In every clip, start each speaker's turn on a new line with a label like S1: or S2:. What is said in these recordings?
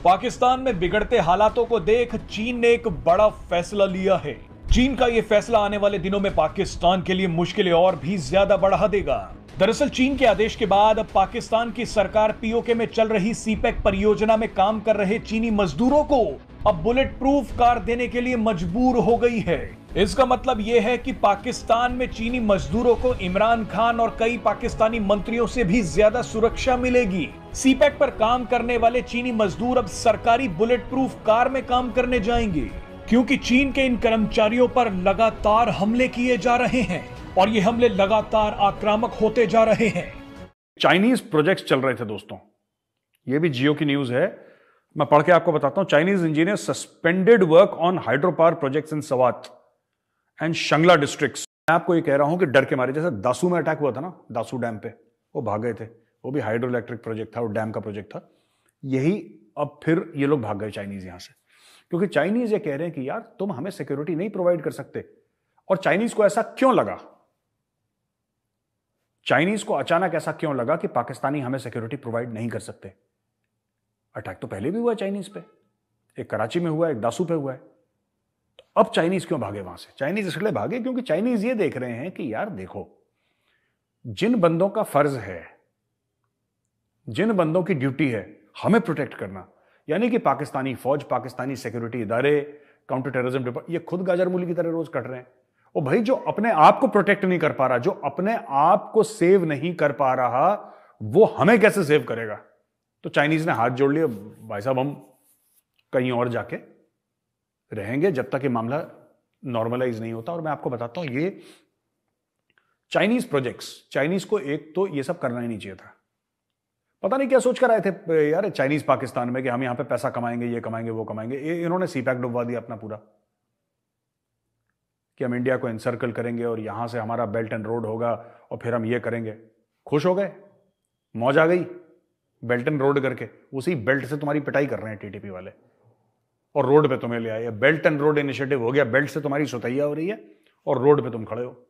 S1: पाकिस्तान में बिगड़ते हालातों को देख चीन ने एक बड़ा फैसला लिया है। चीन का यह फैसला आने वाले दिनों में पाकिस्तान के लिए मुश्किलें और भी ज्यादा बढ़ा देगा। दरअसल चीन के आदेश के बाद अब पाकिस्तान की सरकार पीओके में चल रही सीपेक परियोजना में काम कर रहे चीनी मजदूरों को अब बुलेट प्रूफ कार देने के लिए मजबूर हो गई है। इसका मतलब यह है कि पाकिस्तान में चीनी मजदूरों को इमरान खान और कई पाकिस्तानी मंत्रियों से भी ज्यादा सुरक्षा मिलेगी। सीपेक पर काम करने वाले चीनी मजदूर अब सरकारी बुलेट प्रूफ कार में काम करने जाएंगे, क्योंकि चीन के इन कर्मचारियों पर लगातार हमले किए जा रहे हैं और ये हमले लगातार आक्रामक होते जा रहे हैं।
S2: चाइनीज प्रोजेक्ट्स चल रहे थे दोस्तों, ये भी जियो की न्यूज है, मैं पढ़ के आपको बताता हूं। Chinese engineer suspended work on hydro power projects in Swat and Shangla districts. मैं आपको ये कह रहा हूं कि डर के मारे, जैसे दासू में अटैक हुआ था ना, दासू डैम पे वो भाग गए थे, वो भी हाइड्रो इलेक्ट्रिक प्रोजेक्ट था, वो डैम का प्रोजेक्ट था। यही अब फिर ये लोग भाग गए चाइनीज यहां से, क्योंकि चाइनीज ये कह रहे हैं कि यार तुम हमें सिक्योरिटी नहीं प्रोवाइड कर सकते। और चाइनीज को ऐसा क्यों लगा, चाइनीज को अचानक ऐसा क्यों लगा कि पाकिस्तानी हमें सिक्योरिटी प्रोवाइड नहीं कर सकते? अटैक तो पहले भी हुआ है चाइनीज पे, एक कराची में हुआ है, एक दासू पे हुआ है। तो अब चाइनीज क्यों भागे वहां से? चाइनीज इसलिए भागे क्योंकि चाइनीज ये देख रहे हैं कि यार देखो, जिन बंदों का फर्ज है, जिन बंदों की ड्यूटी है हमें प्रोटेक्ट करना, यानी कि पाकिस्तानी फौज, पाकिस्तानी सिक्योरिटी इदारे, काउंटर टेररिज्म डिपार्टमेंट, ये खुद गाजर मूली की तरह रोज कट रहे हैं। ओ भाई, जो अपने आप को प्रोटेक्ट नहीं कर पा रहा, जो अपने आप को सेव नहीं कर पा रहा, वो हमें कैसे सेव करेगा? तो चाइनीज ने हाथ जोड़ लिया, भाई साहब हम कहीं और जाके रहेंगे जब तक ये मामला नॉर्मलाइज नहीं होता। और मैं आपको बताता हूं, ये चाइनीज प्रोजेक्ट्स, चाइनीज को एक तो ये सब करना ही नहीं चाहिए था। पता नहीं क्या सोच कर आए थे यार चाइनीज पाकिस्तान में कि हम यहां पे पैसा कमाएंगे, ये कमाएंगे, वो कमाएंगे। इन्होंने सीपैक डुबवा दिया अपना पूरा, कि हम इंडिया को एनसर्कल करेंगे और यहां से हमारा बेल्ट एंड रोड होगा और फिर हम ये करेंगे। खुश हो गए, मौज आ गई बेल्ट एंड रोड करके। उसी बेल्ट से तुम्हारी पिटाई कर रहे हैं टीटीपी वाले और रोड पे तुम्हें ले आए। बेल्ट एंड रोड इनिशिएटिव हो गया, बेल्ट से तुम्हारी सुतैया हो रही है और रोड पे तुम खड़े हो।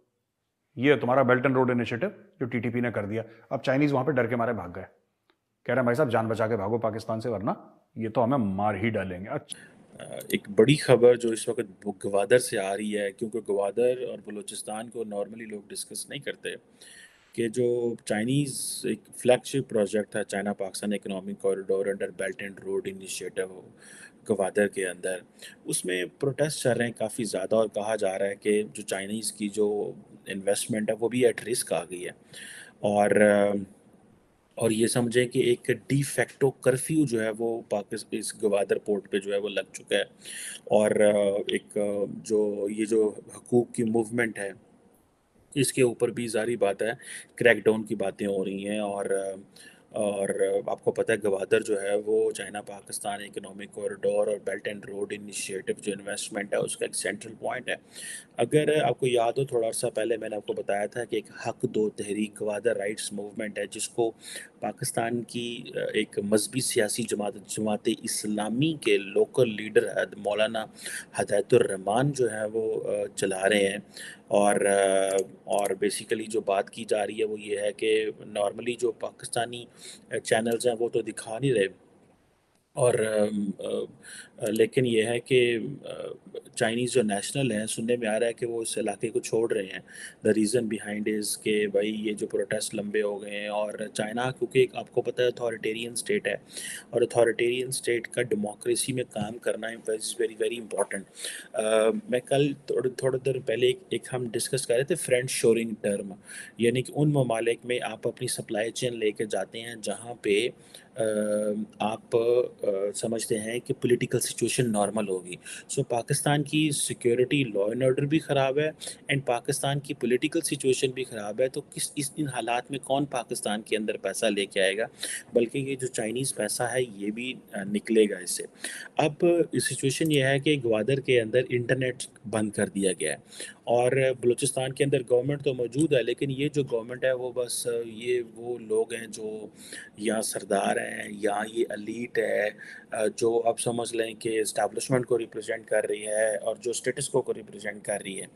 S2: ये तुम्हारा बेल्ट एंड रोड इनिशिएटिव जो टीटीपी ने कर दिया। अब चाइनीज वहां पे डर के मारे भाग गए, कह रहे हैं भाई साहब जान बचा के भागो पाकिस्तान से, वरना ये तो हमें मार ही डालेंगे। अच्छा,
S3: एक बड़ी खबर जो इस वक्त गवादर से आ रही है, क्योंकि गवादर और बलूचिस्तान को नॉर्मली लोग डिस्कस नहीं करते, कि जो चाइनीज़ एक फ्लैगशिप प्रोजेक्ट था, China Pakistan economic corridor under belt and road initiative Gwadar के अंदर, उसमें प्रोटेस्ट चल रहे हैं काफ़ी ज़्यादा और कहा जा रहा है कि जो चाइनीज़ की जो इन्वेस्टमेंट है वो भी एट रिस्क आ गई है। और ये समझें कि एक डी फैक्टो कर्फ्यू जो है वो पाकिस्तान इस गवादर पोर्ट पे जो है वो लग चुका है। और जो ये जो हकूक़ की मूवमेंट है, इसके ऊपर भी ज़ाहिर बात है क्रैकडाउन की बातें हो रही हैं। और आपको पता है गवादर जो है वो चाइना पाकिस्तान इकोनॉमिक कॉरिडोर और बेल्ट एंड रोड इनिशिएटिव जो इन्वेस्टमेंट है उसका एक सेंट्रल पॉइंट है। अगर आपको याद हो, थोड़ा सा पहले मैंने आपको बताया था कि एक हक दो तहरीक गवादर राइट्स मूवमेंट है, जिसको पाकिस्तान की एक मजहबी सियासी जमात इस्लामी के लोकल लीडर मौलाना हदायतुर रहमान जो है वो चला रहे हैं। और बेसिकली जो बात की जा रही है वो ये है कि नॉर्मली जो पाकिस्तानी चैनल्स हैं वो तो दिखा नहीं रहे, और लेकिन ये है कि चाइनीज़ जो नेशनल हैं, सुनने में आ रहा है कि वो इस इलाके को छोड़ रहे हैं। द रीज़न बिहाइंड इज़ कि भाई ये जो प्रोटेस्ट लंबे हो गए हैं, और चाइना क्योंकि एक आपको पता है अथॉरिटेरियन स्टेट है, और अथॉरिटेरियन स्टेट का डेमोक्रेसी में काम करना इज़ वेरी वेरी इंपॉर्टेंट। मैं कल थोड़ी देर पहले एक हम डिस्कस कर रहे थे फ्रेंड शोरिंग टर्म, यानी कि उन ममालिक में आप अपनी सप्लाई चेन लेके जाते हैं जहाँ पे आप समझते हैं कि पॉलिटिकल सिचुएशन नॉर्मल होगी। सो पाकिस्तान की सिक्योरिटी लॉ एंड ऑर्डर भी ख़राब है एंड पाकिस्तान की पॉलिटिकल सिचुएशन भी ख़राब है। तो इन हालात में कौन पाकिस्तान के अंदर पैसा लेके आएगा? बल्कि ये जो चाइनीज़ पैसा है ये भी निकलेगा इससे। अब सिचुएशन ये है कि ग्वादर के अंदर इंटरनेट बंद कर दिया गया है, और बलूचिस्तान के अंदर गवर्नमेंट तो मौजूद है, लेकिन ये जो गवर्नमेंट है वो बस ये वो लोग हैं जो या सरदार हैं या ये एलीट है, जो आप समझ लें कि इस्टेब्लिशमेंट को रिप्रेजेंट कर रही है और जो स्टेटस को रिप्रेजेंट कर रही है।